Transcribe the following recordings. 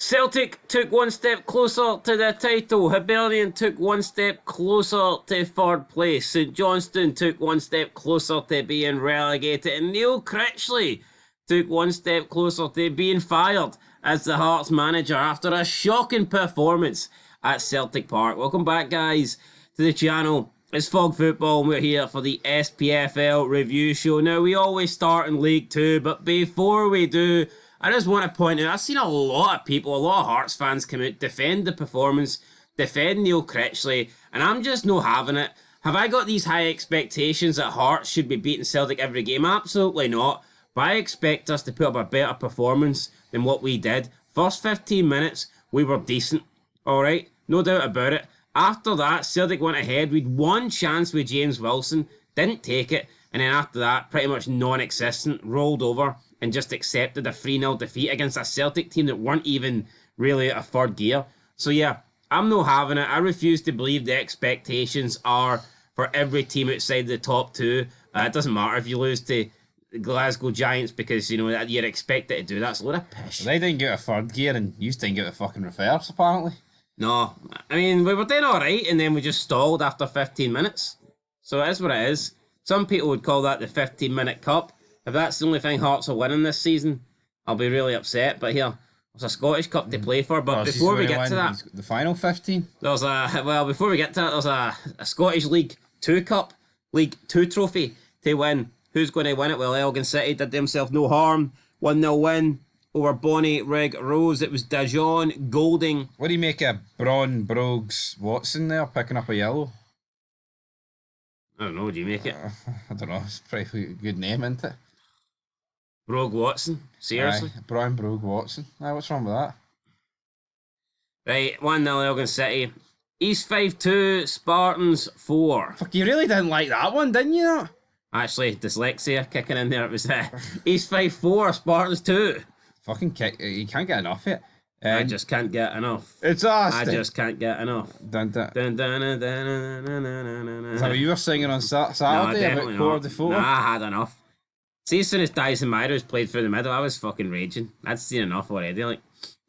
Celtic took one step closer to the title. Hibernian took one step closer to third place. St Johnstone took one step closer to being relegated. And Neil Critchley took one step closer to being fired as the Hearts manager after a shocking performance at Celtic Park. Welcome back, guys, to the channel. It's Fog Football and we're here for the SPFL review show. Now, we always start in League 2, but before we do, I just want to point out, I've seen a lot of people, a lot of Hearts fans come out, defend the performance, defend Neil Critchley, and I'm just not having it. Have I got these high expectations that Hearts should be beating Celtic every game? Absolutely not. But I expect us to put up a better performance than what we did. First 15 minutes, we were decent, alright? No doubt about it. After that, Celtic went ahead. We'd one chance with James Wilson, didn't take it, and then after that, pretty much non-existent, rolled over and just accepted a 3-0 defeat against a Celtic team that weren't even really a third gear. So yeah, I'm not having it. I refuse to believe the expectations are for every team outside the top two. It doesn't matter if you lose to the Glasgow Giants because, you know, you're expected to do that. It's a load of pish. They didn't get a third gear and you didn't get a fucking reverse, apparently. No, I mean, we were doing alright and then we just stalled after 15 minutes. So it is what it is. Some people would call that the 15-minute cup. If that's the only thing Hearts are winning this season, I'll be really upset. But here, there's a Scottish Cup to play for. But before we get to that, the final 15. Before we get to that, there's a Scottish League 2 Cup, League 2 trophy to win. Who's going to win it? Well, Elgin City did themselves no harm. 1-0 win over Bonnie Rig Rose. It was Dajon Golding. What do you make of Braun Brogues Watson there picking up a yellow? I don't know. Do you make it? I don't know. It's a pretty good name, isn't it? Brogue Watson? Seriously? Aye, Brian Brogue Watson. Aye, what's wrong with that? Right, 1-0 Elgin City. East 5-2, Spartans 4. Fuck, you really didn't like that one, didn't you? Actually, dyslexia kicking in there. It was East 5-4, Spartans 2. Fucking kick. You can't get enough of it. I just can't get enough. It's us. I just can't get enough. Dun, dun. Dun, dun, dun, dun, dun, dun, dun, dun, Is that what you were singing on Saturday about Core de Four? Nah, I had enough. See, as soon as Dyson Myers played through the middle, I was fucking raging. I'd seen enough already. Like,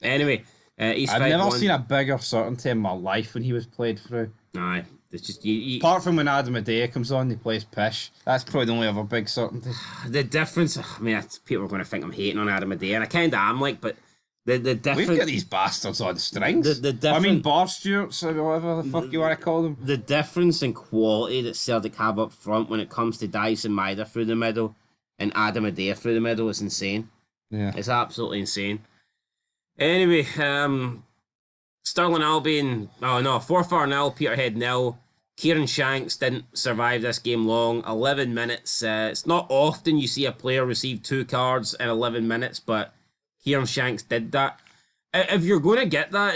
anyway, East 5-1. I've never seen a bigger certainty in my life when he was played through. Aye, it's just apart from when Adam Adair comes on, he plays pish. That's probably the only other big certainty. The difference, I mean, people are going to think I'm hating on Adam Adair, and I kind of am, like, but the difference. We've got these bastards on strings. I mean, bar stewards or whatever the fuck you want to call them. The difference in quality that Celtic have up front when it comes to Dyson Maida through the middle and Adam Adair through the middle is insane. Yeah, it's absolutely insane. Anyway, Stirling Albion, 4-4-0, Peterhead 0. Kieran Shanks didn't survive this game long. 11 minutes. It's not often you see a player receive 2 cards in 11 minutes, but Kieran Shanks did that. If you're going to get that,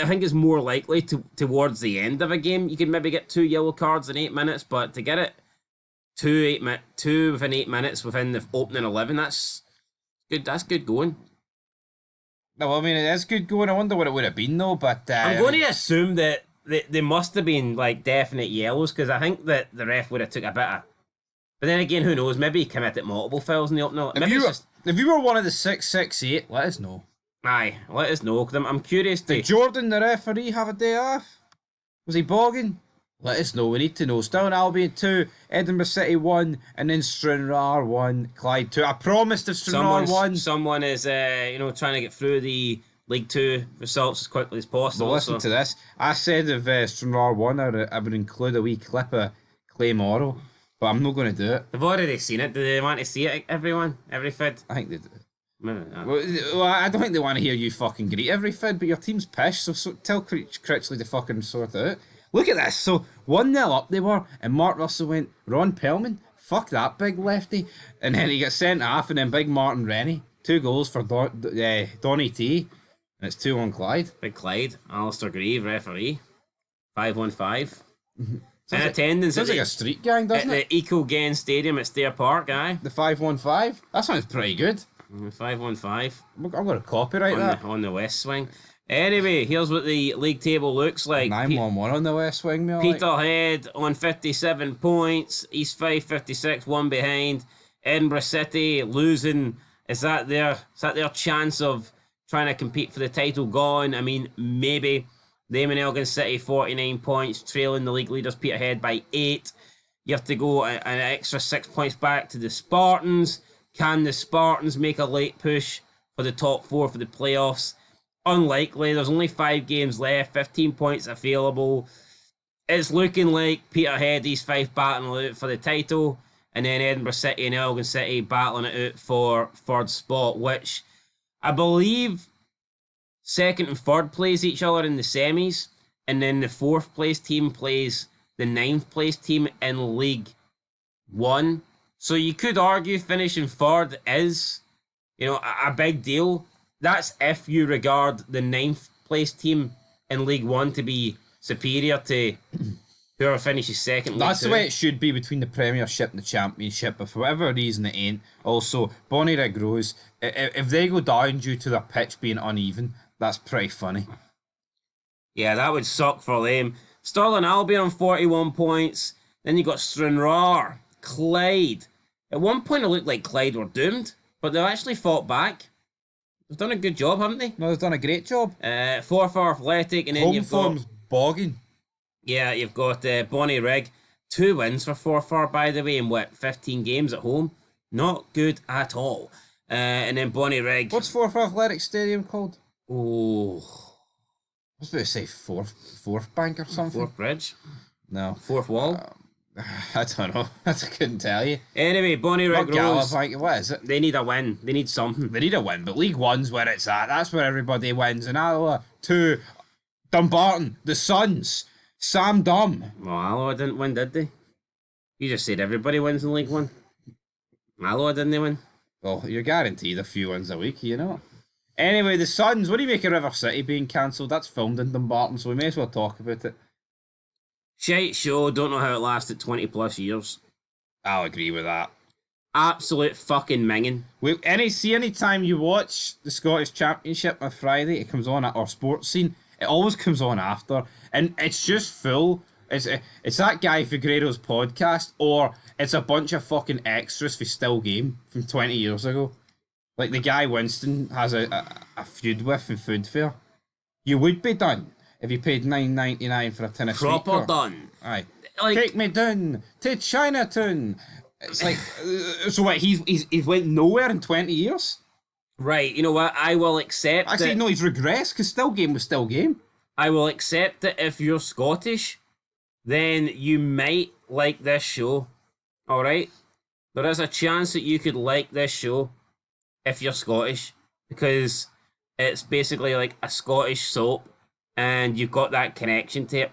I think it's more likely towards the end of a game. You could maybe get 2 yellow cards in 8 minutes, but to get it 2 within 8 minutes within the opening 11, that's good. That's good going. No, I mean, it is good going. I wonder what it would have been, though, but... I'm going to assume that they must have been, like, definite yellows, because I think that the ref would have took a bit of... But then again, who knows? Maybe he committed multiple fouls in the opening. If you were one of the 668, let us know. Aye, let us know, because I'm curious to... Did Jordan, the referee, have a day off? Was he bogging? Let us know. We need to know. Stirling Albion 2, Edinburgh City 1, and then Stranraer 1, Clyde 2. I promised if Stranraer 1... Someone is, trying to get through the League 2 results as quickly as possible. Well, listen to this. I said if Stranraer 1, I would include a wee clip of Clay Morrow, but I'm not going to do it. They've already seen it. Do they want to see it, everyone? Every fid? I think they do. Maybe not. Well, I don't think they want to hear you fucking greet every fid, but your team's pish, so tell Critchley to fucking sort it out. Look at this. So 1-0 up they were, and Mark Russell went, Ron Perlman, fuck that big lefty. And then he got sent off, and then big Martin Rennie. 2 goals for Donny T. And it's 2-1 Clyde. Big Clyde. Alistair Grieve, referee. 5-1-5. In attendance. Sounds like a street gang, doesn't it? At the Eco Gain Stadium at Stair Park, aye. The 5-1-5? That sounds pretty good. 5-1-5. I'm going to copyright that. On the West Swing. Anyway, here's what the league table looks like. 9-1-1 on the West Wing, mate. Peterhead on 57 points. East 5, 56, 1 behind. Edinburgh City losing. Is that their chance of trying to compete for the title gone. I mean, maybe them and Elgin City 49 points, trailing the league leaders Peterhead by 8. You have to go an extra 6 points back to the Spartans. Can the Spartans make a late push for the top 4 for the playoffs? Unlikely. There's only 5 games left, 15 points available. It's looking like Peterhead, these 5 battling out for the title, and then Edinburgh City and Elgin City battling it out for third spot, which I believe second and third plays each other in the semis, and then the 4th place team plays the 9th place team in League 1. So you could argue finishing third is, a big deal. That's if you regard the 9th place team in League 1 to be superior to whoever finishes second. That's the way it should be between the Premiership and the Championship, but for whatever reason it ain't. Also, Bonnyrigg Rose, if they go down due to their pitch being uneven, that's pretty funny. Yeah, that would suck for them. Stirling Albion on 41 points. Then you got Stranraer, Clyde. At one point it looked like Clyde were doomed, but they've actually fought back. They've done a good job, haven't they? No, they've done a great job. Forfar Athletic, and then Home you've form's bogging. Yeah, you've got Bonnyrigg. 2 wins for Forfar, by the way, in 15 games at home. Not good at all. And then Bonnyrigg. What's Forfar Athletic Stadium called? Oh, I was about to say Fourth Bank or something. Fourth Bridge? No. Fourth Wall? I don't know. I couldn't tell you. Anyway, Bonnyrigg Rose. What is it? They need a win. They need something. They need a win, but League One's where it's at. That's where everybody wins. And Alloa, 2, Dumbarton, the Suns, Sam Dum. Well, Alloa didn't win, did they? You just said everybody wins in League 1. Alloa didn't they win? Well, you're guaranteed a few wins a week, you know. Anyway, the Suns, what do you make of River City being cancelled? That's filmed in Dumbarton, so we may as well talk about it. Shite show, don't know how it lasted 20 plus years. I'll agree with that. Absolute fucking minging. Any time you watch the Scottish Championship on Friday, it comes on at our sports scene. It always comes on after, and it's just full. It's that guy Figueiredo's podcast, or it's a bunch of fucking extras for Still Game from 20 years ago. Like the guy Winston has a feud with in Food Fair. You would be done if you paid $9.99 for a tin of Proper sneaker. done. Aye. Like, Take me down to Chinatown. It's like, so what? He's went nowhere in 20 years. right, you know what? I will accept Actually, that. no, he's regressed because Still Game was Still Game. I will accept that if you're Scottish, then you might like this show. Alright? There is a chance that you could like this show if you're Scottish, because it's basically like a Scottish soap and you've got that connection to it.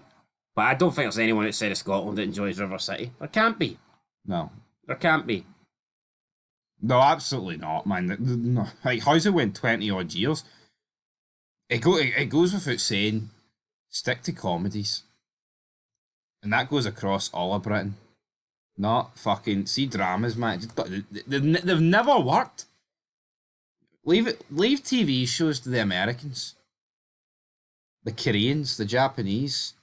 But I don't think there's anyone outside of Scotland that enjoys River City. There can't be. No. There can't be. No, absolutely not, man. No. Like, how's it went 20 odd years? It goes without saying, stick to comedies. And that goes across all of Britain. Not fucking, see dramas, man. They've never worked. Leave TV shows to the Americans. The Koreans, the Japanese.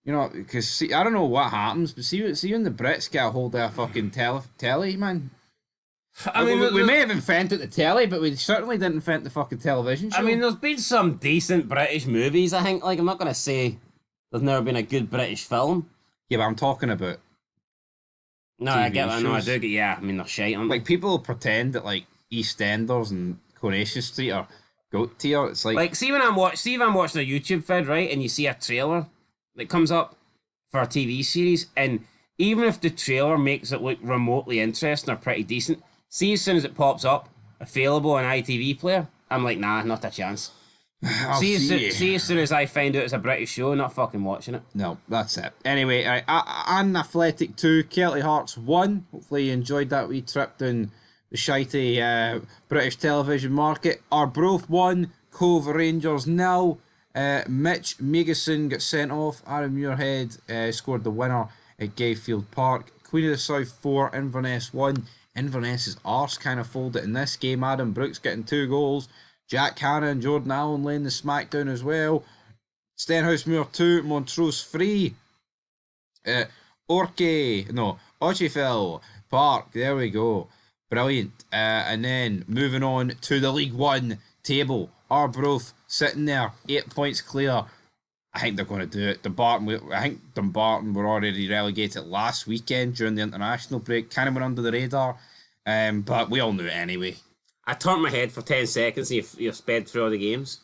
You know, because see, I don't know what happens, but see when the Brits get a hold of a fucking telly, man. I mean, we may have invented the telly, but we certainly didn't invent the fucking television show. I mean, there's been some decent British movies, I think. Like, I'm not going to say there's never been a good British film. Yeah, but I'm talking about No, TV I get that. No, I shows. do get, yeah. I mean, they're shite, aren't they? like people pretend that like EastEnders and Coronation Street are goat tier. It's like See if I'm watching a YouTube vid, right, and you see a trailer that comes up for a TV series, and even if the trailer makes it look remotely interesting or pretty decent, see as soon as it pops up, available on ITV player, I'm like, nah, not a chance. See as soon as I find out it's a British show, not fucking watching it. No, that's it. Anyway, An Athletic 2, Kelty Hearts 1. Hopefully you enjoyed that wee trip down the shitey British television market. Arbroath 1, Cove Rangers 0. Mitch Megason got sent off. Aaron Muirhead scored the winner at Gayfield Park. Queen of the South 4, Inverness 1. Inverness's arse kind of folded in this game. Adam Brooks getting 2 goals. Jack Hanna and Jordan Allen laying the smackdown as well. Stenhousemuir 2, Montrose 3. Ochefell Park, there we go. Brilliant. And then moving on to the League One table, Arbroath sitting there, 8 points clear. I think they're going to do it. I think Dumbarton were already relegated last weekend during the international break. Kind of went under the radar, but we all knew it anyway. I turned my head for 10 seconds and you sped through all the games.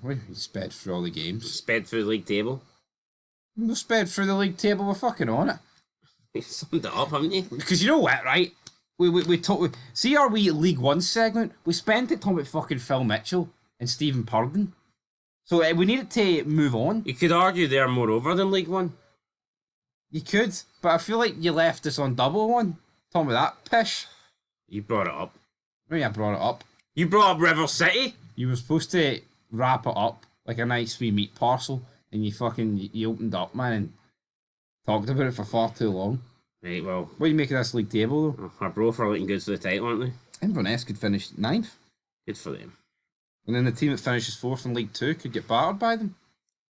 What? You sped through all the games? Sped through the league table. We sped through the league table. We're fucking on it. You summed it up, haven't you? Because you know what, right? We talk. See our wee League One segment. We spent it talking about fucking Phil Mitchell and Stephen Purden. So we needed to move on. You could argue they're more over than League One. You could, but I feel like you left us on double one. Talking about that pish. You brought it up. Maybe I brought it up. You brought up River City. You were supposed to wrap it up like a nice wee meat parcel, and you opened up, man, and talked about it for far too long. Right, well. What do you make of this league table, though? Our Arbroath are looking good for the title, aren't they? Inverness could finish 9th. Good for them. And then the team that finishes 4th in League 2 could get battered by them.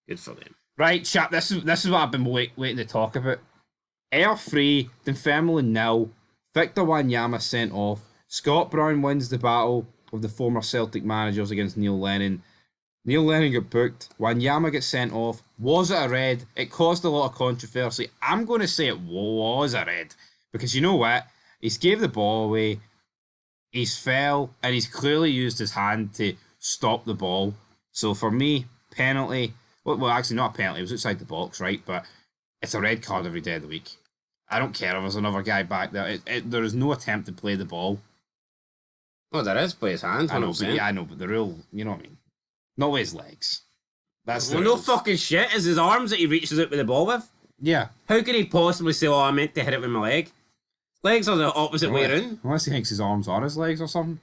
Good for them. Right, chap, this is what I've been waiting to talk about. Ayr 3, Dunfermline 0, Victor Wanyama sent off, Scott Brown wins the battle of the former Celtic managers against Neil Lennon. Neil Lennon got booked, Wanyama gets sent off. Was it a red? It caused a lot of controversy. I'm going to say it was a red. Because you know what? He's gave the ball away, he's fell, and he's clearly used his hand to stop the ball. So for me, penalty. Well, actually not a penalty. It was outside the box, right? But it's a red card every day of the week. I don't care if there's another guy back there. There is no attempt to play the ball. Oh, there is by his hand. 100%. I know, but the real, you know what I mean? Not with his legs. That's well, no fucking shit. Is his arms that he reaches out with the ball with? Yeah. How can he possibly say, "Oh, I meant to hit it with my leg"? Legs are the opposite way around. Unless he thinks his arms are his legs or something.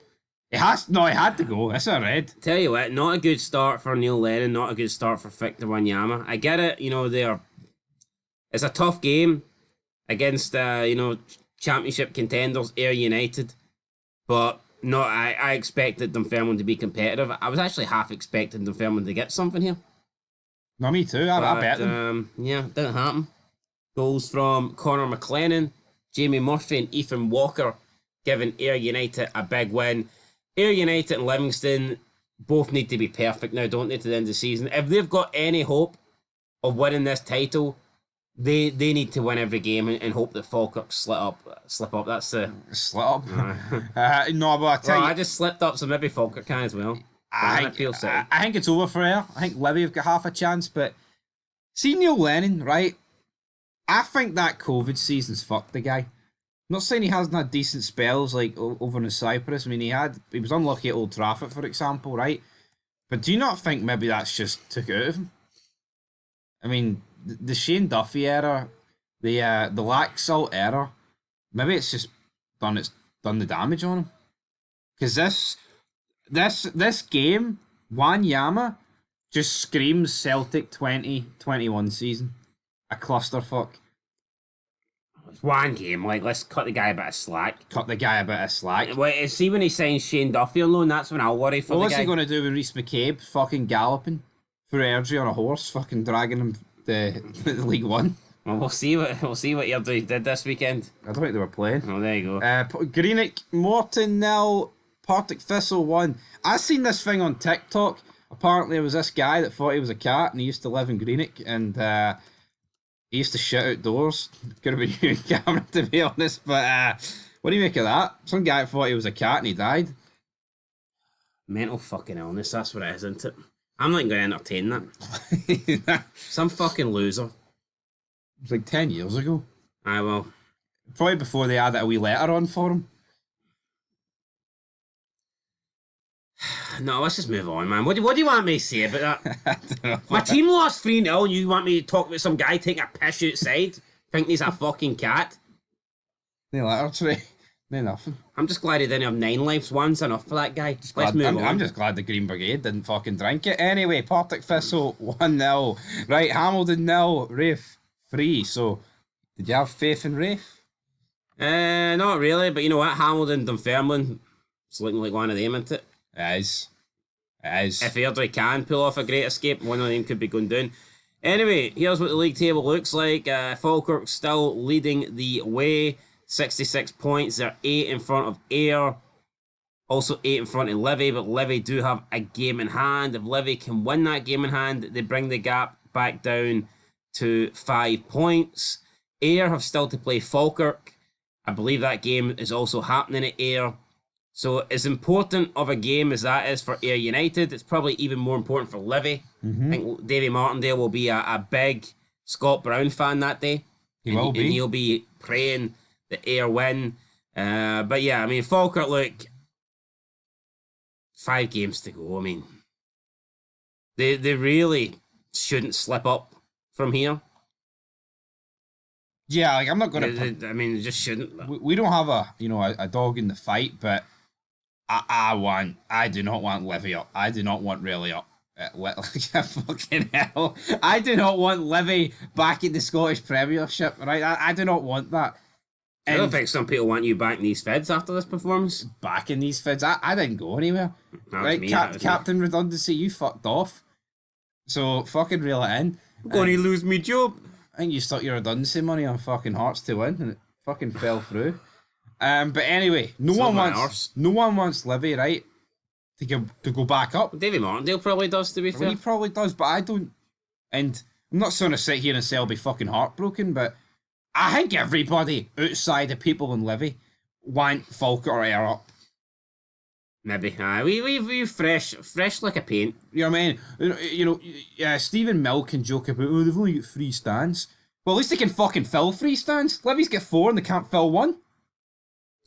He had to go. That's a red. Tell you what, not a good start for Neil Lennon, not a good start for Victor Wanyama. I get it, it's a tough game against championship contenders, Ayr United. But no, I expected Dunfermline to be competitive. I was actually half expecting Dunfermline to get something here. No, me too. I bet them. Yeah, it didn't happen. Goals from Connor McLennan, Jamie Murphy and Ethan Walker, giving Ayr United a big win. Ayr United and Livingston both need to be perfect now, don't they, to the end of the season? If they've got any hope of winning this title, they need to win every game and hope that Falkirk slip up. That's the slip up. No, but I tell you, I just slipped up, so maybe Falkirk can as well. I think it's over for Ayr. I think Livy have got half a chance, but see Neil Lennon, right? I think that COVID season's fucked the guy. Not saying he hasn't had decent spells like over in Cyprus. I mean, he was unlucky at Old Trafford, for example, right? But do you not think maybe that's just took it out of him? I mean, the Shane Duffy era, the Laxalt era, maybe it's just done the damage on him. Because this game, Wanyama, just screams Celtic 2021 season. A clusterfuck. It's one game, let's cut the guy a bit of slack. Wait, see when he signs Shane Duffy on loan, that's when I'll worry for the guy. What's he going to do with Rhys McCabe fucking galloping through Airdrie on a horse, fucking dragging him the League One? Well, we'll see what Airdrie did this weekend. I don't think they were playing. Oh, there you go. Greenock, Morton 0, Partick Thistle 1. I seen this thing on TikTok. Apparently, there was this guy that thought he was a cat and he used to live in Greenock and he used to shit outdoors. Could have been you and Cameron, to be honest. But what do you make of that? Some guy thought he was a cat and he died. Mental fucking illness, that's what it is, isn't it? I'm not going to entertain that. Some fucking loser. It was like 10 years ago. Aye, well. Probably before they added a wee letter on for him. No, let's just move on, man. What do you want me to say about that? I don't know. My team lost 3-0 and you want me to talk about some guy taking a piss outside? Think he's a fucking cat? No letter today. No nothing. I'm just glad he didn't have 9 lives. One's enough for that guy. Let's move on. I'm just glad the Green Brigade didn't fucking drink it. Anyway, Partick Thistle 1-0. Right, Hamilton 0, Rafe 3. So, did you have faith in Rafe? Not really, but you know what? Hamilton, Dunfermline, it's looking like one of them, isn't it? It is. If Airdrie can pull off a great escape, one of them could be going down. Anyway, here's what the league table looks like. Falkirk still leading the way. 66 points. They're 8 in front of Ayr. Also 8 in front of Livy, but Livy do have a game in hand. If Livy can win that game in hand, they bring the gap back down to 5 points. Ayr have still to play Falkirk. I believe that game is also happening at Ayr. So as important of a game as that is for Ayr United, it's probably even more important for Livy. I think Davy Martindale will be a big Scott Brown fan that day. Will be. And he'll be praying that Ayr win. But yeah, I mean, Falkirk, look, 5 games to go. I mean, they really shouldn't slip up from here. Yeah, like I'm not gonna. I mean, they just shouldn't. We don't have a dog in the fight, but I do not want Livy up. I do not want Rayleigh up. Fucking hell! I do not want Livy back in the Scottish Premiership. Right? I do not want that. I don't think some people want you back in these feds after this performance. Back in these feds, I didn't go anywhere. Right, Captain Redundancy, you fucked off. So fucking reel it in. I'm going to lose me job. I think you stuck your redundancy money on fucking Hearts to win, and it fucking fell through. But anyway, no one wants Livy, right, to go back up. Davy Martindale probably does, to be fair. He probably does, but I don't. And I'm not going to sit here and say I'll be fucking heartbroken, but I think everybody outside the people in Livy want Falkirk or Ayr up. Maybe. We fresh like a paint. You know what I mean? Stephen Mill can joke about, oh, they've only got 3 stands. Well, at least they can fucking fill 3 stands. Livy's got 4 and they can't fill 1.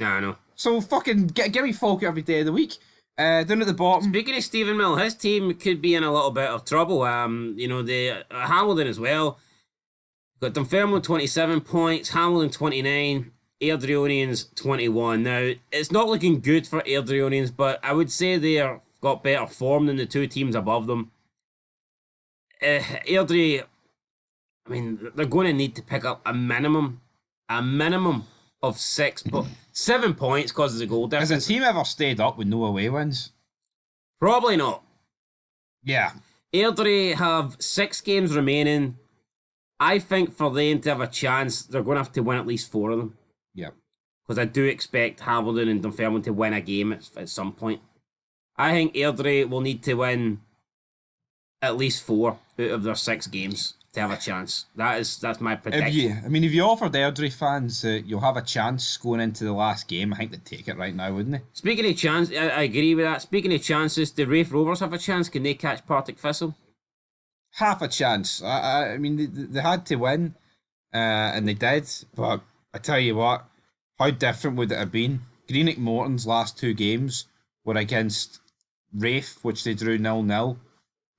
Yeah, I know. So fucking give me Falkirk every day of the week. Down at the bottom. Speaking of Stephen Mill, his team could be in a little bit of trouble. The Hamilton as well. Got Dunfermline 27 points, Hamilton 29, Airdrieonians 21. Now, it's not looking good for Airdrieonians, but I would say they've got better form than the 2 teams above them. Airdrie, I mean, they're going to need to pick up a minimum of 7 points because of the goal difference. Has a team ever stayed up with no away wins? Probably not. Yeah. Airdrie have 6 games remaining. I think for them to have a chance, they're going to have to win at least 4 of them. Yeah. Because I do expect Hamilton and Dunfermline to win a game at some point. I think Airdrie will need to win at least 4 out of their 6 games to have a chance. That's my prediction. If you offered Airdrie fans you'll have a chance going into the last game, I think they'd take it right now, wouldn't they? Speaking of chance, I agree with that. Speaking of chances, do Raith Rovers have a chance? Can they catch Partick Thistle? Half a chance. I mean, they had to win, and they did. But I tell you what, how different would it have been? Greenock Morton's last 2 games were against Raith, which they drew 0-0,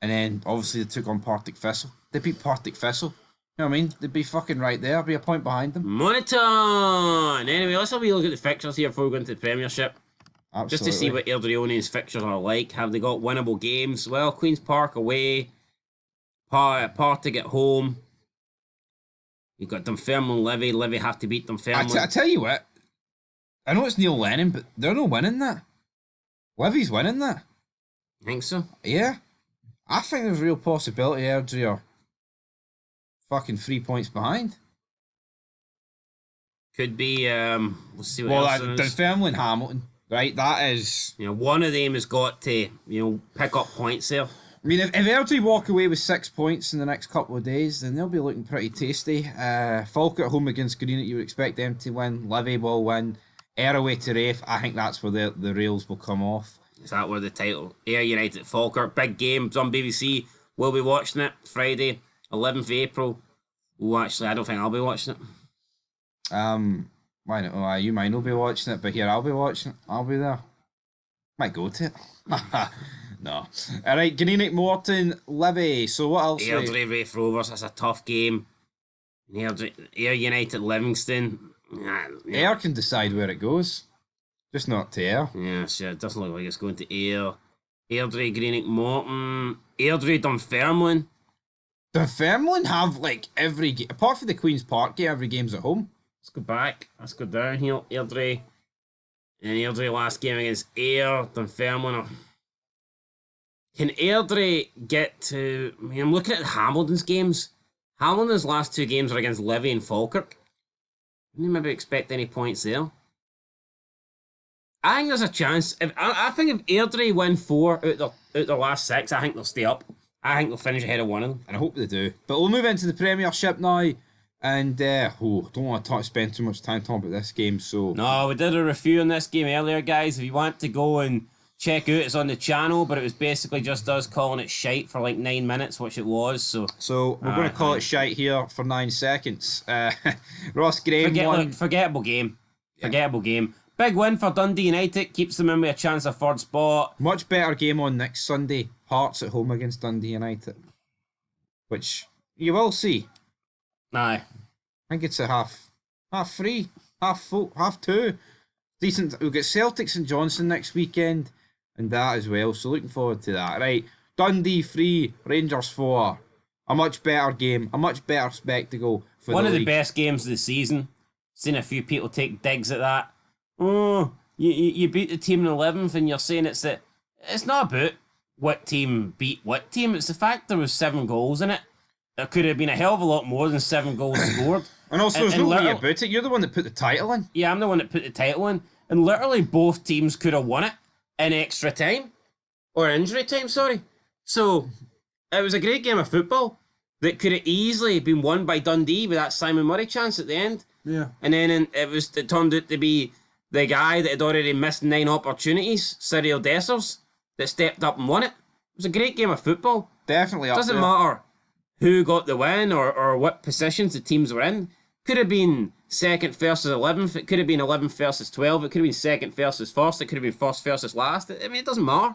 and then obviously they took on Partick Thistle. They beat Partick Thistle. You know what I mean? They'd be fucking right there. Be a point behind them. Moniton! Anyway, let's have a look at the fixtures here before we go into the Premiership. Absolutely. Just to see what Airdrieonians' fixtures are like. Have they got winnable games? Well, Queen's Park away. Partick at home. You've got Dunfermline, Livy. Livy have to beat Dunfermline. I tell you what, I know it's Neil Lennon, but they're not winning that. Livy's winning that. Think so? Yeah. I think there's a real possibility Airdrie are fucking 3 points behind. Could be, let's see what else there is. Dunfermline, Hamilton, right? That is... one of them has got to, pick up points there. I mean, if Airdrie walk away with 6 points in the next couple of days, then they'll be looking pretty tasty. Falkirk at home against Greenock, you would expect them to win. Livy will win. Ayr away to Raith, I think that's where the rails will come off. Is that where the title? Ayr United Falkirk, big game. It's on BBC. We'll be watching it Friday, 11th of April. Oh, actually, I don't think I'll be watching it. Why not? Oh, you might not be watching it, but here I'll be watching it. I'll be there. Might go to it. No. Alright, Greenock Morton, Livy. So what else? Airdrie Raith Rovers, that's a tough game. Ayr United Livingston. Ayr can decide where it goes. Just not to Ayr. Yeah, sure. It doesn't look like it's going to Ayr. Airdrie Greenock Morton. Airdrie Dunfermline. Dunfermline have every game, apart from the Queen's Park game, every game's at home. Let's go back. Let's go down here. Airdrie. And Airdrie last game against Ayr. Dunfermline. Can Airdrie get to... I mean, I'm looking at Hamilton's games. Hamilton's last 2 games are against Livy and Falkirk. Can you maybe expect any points there? I think there's a chance. I think if Airdrie win 4 out the last 6, I think they'll stay up. I think they'll finish ahead of one of them. And I hope they do. But we'll move into the Premiership now. And don't want to spend too much time talking about this game. So No, we did a review on this game earlier, guys. If you want to go and check out, it's on the channel. But it was basically just us calling it shite for like 9 minutes, which it was. So we're going to call it shite here for 9 seconds. Ross Graham won. Forgettable game. Forgettable game. Big win for Dundee United. Keeps them in with a chance of third spot. Much better game on next Sunday. Hearts at home against Dundee United. Which you will see. Aye. I think it's a half 3, half 4, half 2. Decent. We'll get Celtic St Johnstone next weekend. And that as well. So looking forward to that. Right. Dundee 3, Rangers 4. A much better game. A much better spectacle for one the of league. The best games of the season. Seen a few people take digs at that. Oh, you beat the team in 11th and you're saying it's not about what team beat what team. It's the fact there was 7 goals in it. There could have been a hell of a lot more than 7 goals scored. And also, there's no way about it. You're the one that put the title in. Yeah, I'm the one that put the title in. And literally both teams could have won it in extra time. Or injury time, sorry. So, it was a great game of football that could have easily been won by Dundee with that Simon Murray chance at the end. Yeah. And then it turned out to be the guy that had already missed 9 opportunities, Cyril Dessers, that stepped up and won it. It was a great game of football. Definitely up there. Doesn't matter who got the win or what positions the teams were in. Could have been 2nd versus 11th. It could have been 11th versus 12. It could have been 2nd versus 1st. It could have been 1st versus last. I mean, it doesn't matter.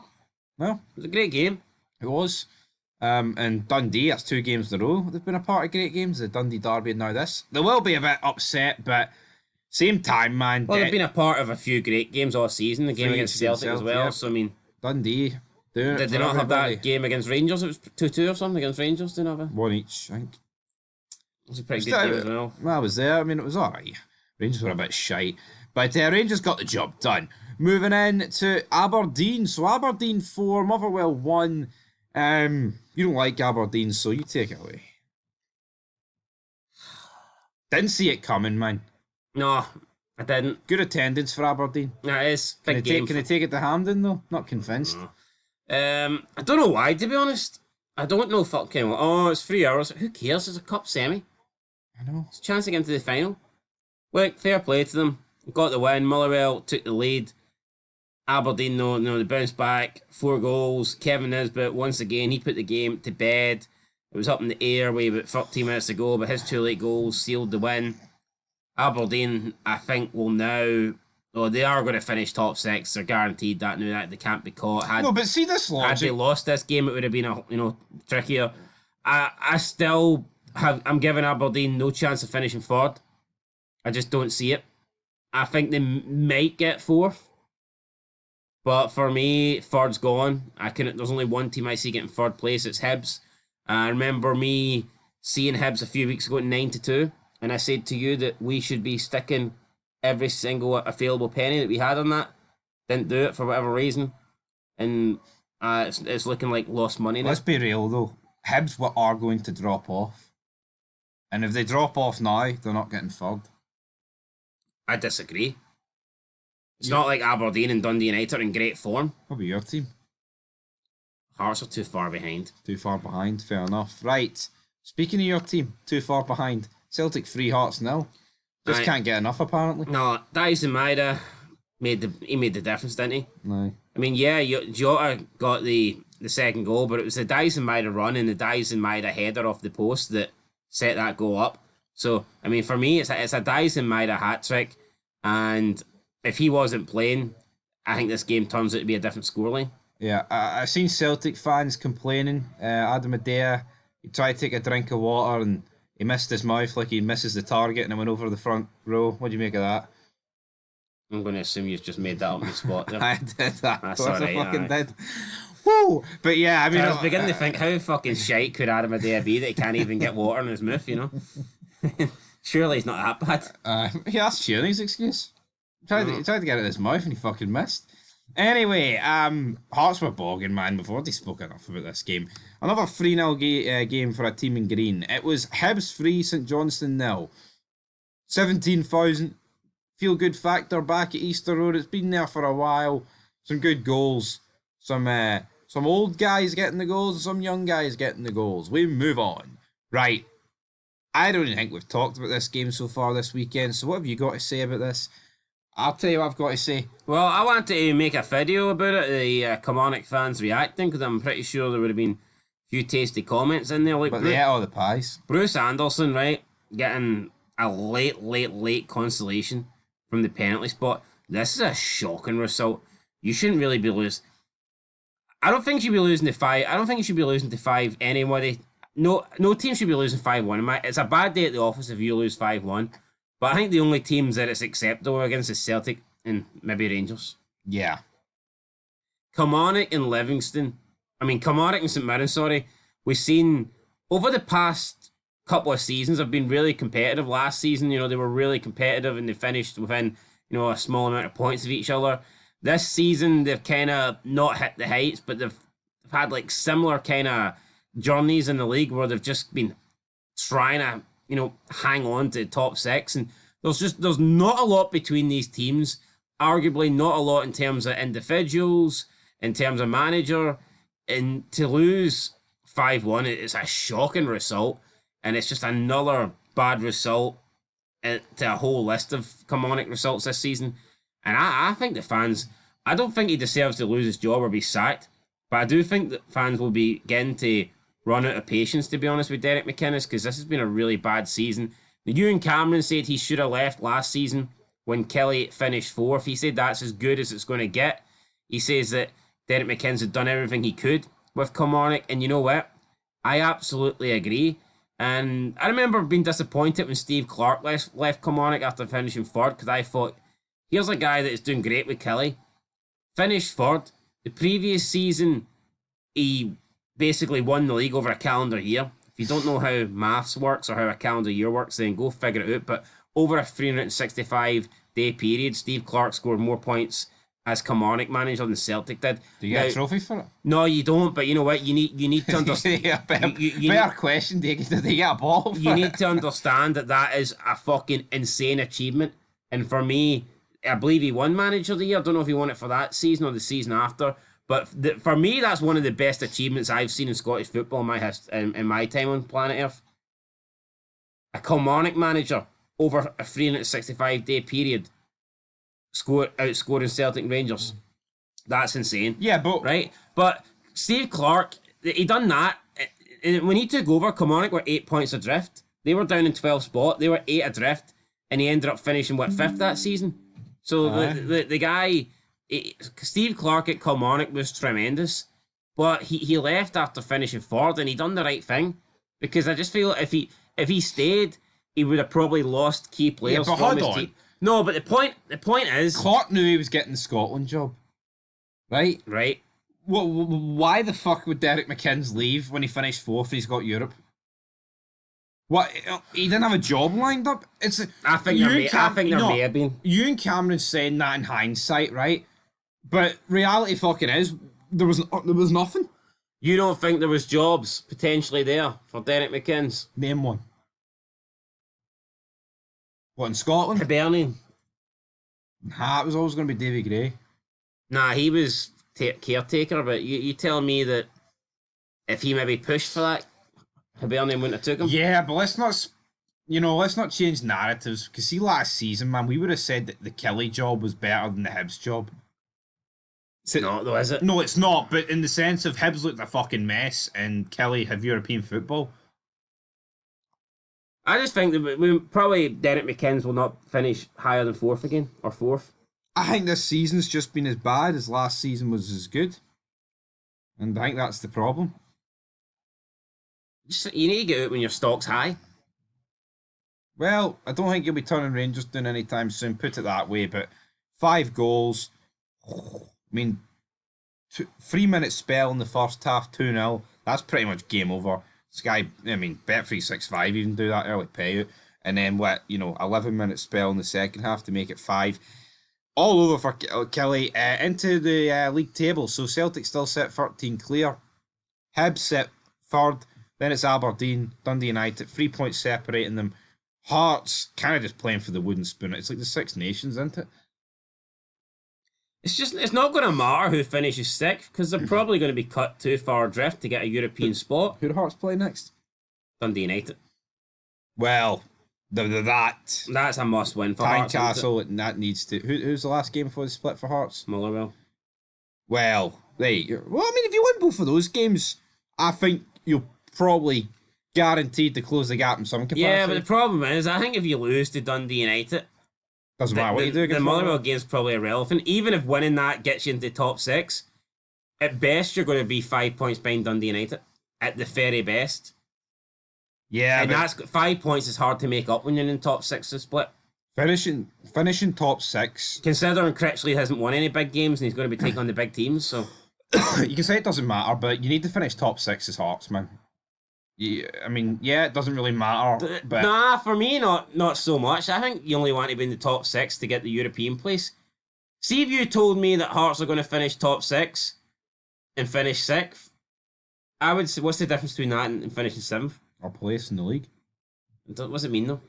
No. It was a great game. It was. And Dundee, that's 2 games in a row. They've been a part of great games. The Dundee Derby and now this. They will be a bit upset, but same time, man. Well, they've been a part of a few great games all season. The game against Celtic as well. Yeah. So, I mean... Dundee doing it. Did they not have that game against Rangers? It was 2-2 or something against Rangers, didn't have it? 1 each, I think. It was a pretty good game as well. Well, I was there. I mean, it was alright. Rangers were a bit shite. But Rangers got the job done. Moving in to Aberdeen. So Aberdeen 4, Motherwell 1. You don't like Aberdeen, so you take it away. Didn't see it coming, man. No, I didn't. Good attendance for Aberdeen. No, it is. Big game. Can they take it to Hampden, though? Not convinced. I don't know why, to be honest. I don't know fucking... Oh, it's 3 hours. Who cares? It's a cup semi. I know. It's a chance to get into the final. Like, fair play to them. Got the win. Motherwell took the lead. Aberdeen, no, they bounced back. 4 goals. Kevin Nisbet, once again, he put the game to bed. It was up in the air way about 13 minutes ago, but his 2 late goals sealed the win. Aberdeen, I think, will now... Oh, they are going to finish top 6. They're guaranteed that now. That they can't be caught. No, but see this logic. Had they lost this game, it would have been trickier. I still I'm giving Aberdeen no chance of finishing 4th. I just don't see it. I think they might get 4th. But for me, 3rd's gone. There's only one team I see getting 3rd place. It's Hibs. I remember me seeing Hibs a few weeks ago at 9-2, and I said to you that we should be sticking every single available penny that we had on that. Didn't do it for whatever reason, and it's looking like lost money now. Let's be real though. Hibs are going to drop off, and if they drop off now, they're not getting 3rd. I disagree. It's not like Aberdeen and Dundee United are in great form. Probably your team. Hearts are too far behind. Too far behind, fair enough. Right. Speaking of your team, too far behind. Celtic 3, Hearts 0. Just can't get enough, apparently. No, Dyson Maeda made the difference, didn't he? No. I mean, yeah, Jota got the 2nd goal, but it was the Dyson Maeda run and the Dyson Maeda header off the post that set that goal up. So, I mean, for me, it's a Dyson Maeda hat-trick, and if he wasn't playing, I think this game turns out to be a different scoreline. Yeah, I've seen Celtic fans complaining. Adam Adair, he tried to take a drink of water and he missed his mouth like he misses the target and it went over the front row. What do you make of that? I'm going to assume you've just made that up on the spot there. I did that. That's Of course alright, I fucking aye. did. Woo! But yeah, I mean... I was beginning to think, how fucking shite could Adam Adair be that he can't even get water in his mouth, you know? Surely he's not that bad. He asked Tierney's excuse. He tried to get it in his mouth and he fucking missed. Anyway, Hearts were bogging, man. We've already spoken enough about this game. Another 3-0 game for a team in green. It was Hibs 3, St Johnstone 0. 17,000 feel-good factor back at Easter Road. It's been there for a while. Some good goals. Some old guys getting the goals and some young guys getting the goals. We move on. Right. I don't even think we've talked about this game so far this weekend, so what have you got to say about this? I'll tell you what I've got to say. Well, I wanted to make a video about it, the Kilmarnock fans reacting, because I'm pretty sure there would have been a few tasty comments in there. Like But they ate all the pies. Bruce Anderson, right, getting a late consolation from the penalty spot. This is a shocking result. You shouldn't really be losing. I don't think you should be losing to 5. I don't think you should be losing to 5 anybody. No team should be losing 5-1. It's a bad day at the office if you lose 5-1. But I think the only teams that it's acceptable against is Celtic and maybe Rangers. Yeah. Kilmarnock and Kilmarnock and St Mirren, sorry. We've seen over the past couple of seasons have been really competitive. Last season, they were really competitive and they finished within, a small amount of points of each other. This season, they've kind of not hit the heights, but they've had like similar kind of journeys in the league where they've just been trying to, hang on to top 6. And there's not a lot between these teams. Arguably not a lot in terms of individuals, in terms of manager. And to lose 5-1, it's a shocking result. And it's just another bad result to a whole list of Kilmarnock results this season. And I think the fans, I don't think he deserves to lose his job or be sacked, but I do think that fans will be getting to run out of patience, to be honest, with Derek McInnes, because this has been a really bad season. Ewan Cameron said he should have left last season when Kelly finished 4th. He said that's as good as it's going to get. He says that Derek McInnes had done everything he could with Kilmarnock, and you know what? I absolutely agree. And I remember being disappointed when Steve Clark left Kilmarnock after finishing 3rd, because I thought, here's a guy that is doing great with Kelly. Finished 3rd. The previous season, he basically won the league over a calendar year. If you don't know how maths works or how a calendar year works, then go figure it out. But over a 365-day period, Steve Clark scored more points as Kilmarnock manager than Celtic did. Do you get a trophy for it? No, you don't. But you know what? You need to understand. Yeah, better question. Do they get a ball? You need to understand that is a fucking insane achievement. And for me, I believe he won Manager of the Year. I don't know if he won it for that season or the season after. But for me, that's one of the best achievements I've seen in Scottish football in my time on planet Earth. A Kilmarnock manager over a 365-day period outscoring Celtic and Rangers. That's insane. Yeah, right? But Steve Clark, he done that. When he took over, Kilmarnock were 8 points adrift. They were down in 12th spot. They were 8 adrift. And he ended up finishing, 5th that season? So the guy... Steve Clark at Kilmarnock was tremendous, but he left after finishing 4rd, and he done the right thing, because I just feel if he stayed, he would have probably lost key players from his team. No, but the point is, Clark knew he was getting the Scotland job, right? Right. Why the fuck would Derek McInnes leave when he finished 4th? He's got Europe. What? He didn't have a job lined up. I think there may have been. Ewan Cameron's saying that in hindsight, right? But reality fucking is, there was nothing. You don't think there was jobs potentially there for Derek McInnes? Name one. What, in Scotland? Hibernian. Nah, it was always going to be Davy Gray. Nah, he was caretaker, but you tell me that if he maybe pushed for that, Hibernian wouldn't have took him? Yeah, but let's not change narratives, because see, last season, man, we would have said that the Kelly job was better than the Hibs job. It's not, though, is it? No, it's not, but in the sense of Hibs looked a fucking mess and Kelly had European football. I just think that probably Derek McInnes will not finish higher than 4th again, or 4th. I think this season's just been as bad as last season was as good. And I think that's the problem. You need to get out when your stock's high. Well, I don't think you'll be turning Rangers down anytime soon, put it that way, but 5 goals... I mean, 3-minute spell in the first half, 2-0. That's pretty much game over. Bet365 even do that early payout. And then 11-minute spell in the second half to make it 5. All over for Kelly. Into the league table. So Celtic still set 13 clear. Hibs set 3rd. Then it's Aberdeen, Dundee United. 3 points separating them. Hearts kind of just playing for the wooden spoon. It's like the Six Nations, isn't it? It's not going to matter who finishes sixth because they're probably going to be cut too far adrift to get a European spot. Who do Hearts play next? Dundee United. Well, That's a must win for Hearts. Castle, and that needs to. Who's the last game before the split for Hearts? Motherwell. Well, right. Well, I mean, if you win both of those games, I think you'll probably guaranteed to close the gap in some capacity. Yeah, but the problem is, I think if you lose to Dundee United, doesn't matter what you do against the Motherwell game's probably irrelevant. Even if winning that gets you into top six, at best you're going to be 5 points behind Dundee United. At the very best. Yeah, and that's 5 points is hard to make up when you're in top six of split. Finishing top six. Considering Critchley hasn't won any big games and he's going to be taking on the big teams, so you can say it doesn't matter, but you need to finish top six as Hearts, man. Yeah, I mean, yeah, it doesn't really matter. But nah, for me, not so much. I think you only want to be in the top six to get the European place. See if you told me that Hearts are going to finish top six and finish sixth, I would say, what's the difference between that and finishing seventh? Or place in the league. What does it mean, though?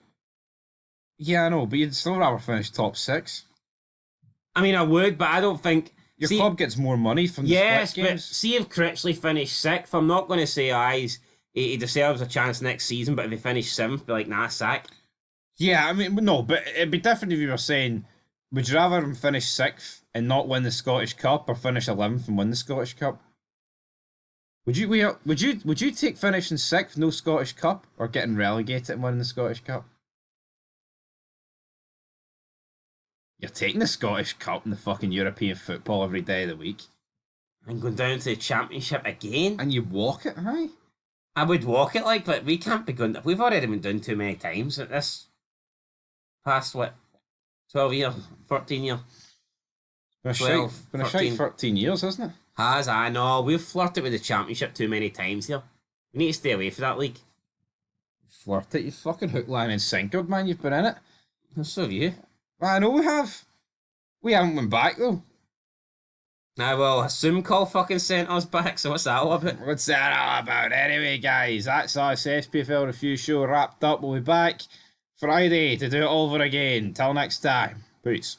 Yeah, I know, but you'd still rather finish top six. I mean, I would, but I don't think... Your club gets more money from the yes, split games. But see if Critchley finished sixth. I'm not going to say, he deserves a chance next season, but if he finished seventh, be like, nah, sack. Yeah, I mean, no, but it'd be different if you were saying, would you rather him finish sixth and not win the Scottish Cup, or finish 11th and win the Scottish Cup? Would you take finishing sixth, no Scottish Cup, or getting relegated and winning the Scottish Cup? You're taking the Scottish Cup in the fucking European football every day of the week. And going down to the Championship again. And you walk it, aye? I would walk it, but we can't be going... We've already been done too many times at this past, 12 years, 13 years. Been a shite 13 years, hasn't it? I know. We've flirted with the Championship too many times here. We need to stay away from that league. Flirted? You fucking hook, line and sinker, man. You've been in it. So have you. I know we have. We haven't went back, though. I will assume Cole fucking sent us back, so what's that all about? What's that all about? Anyway, guys, that's our SPFL review show wrapped up. We'll be back Friday to do it over again. Till next time. Peace.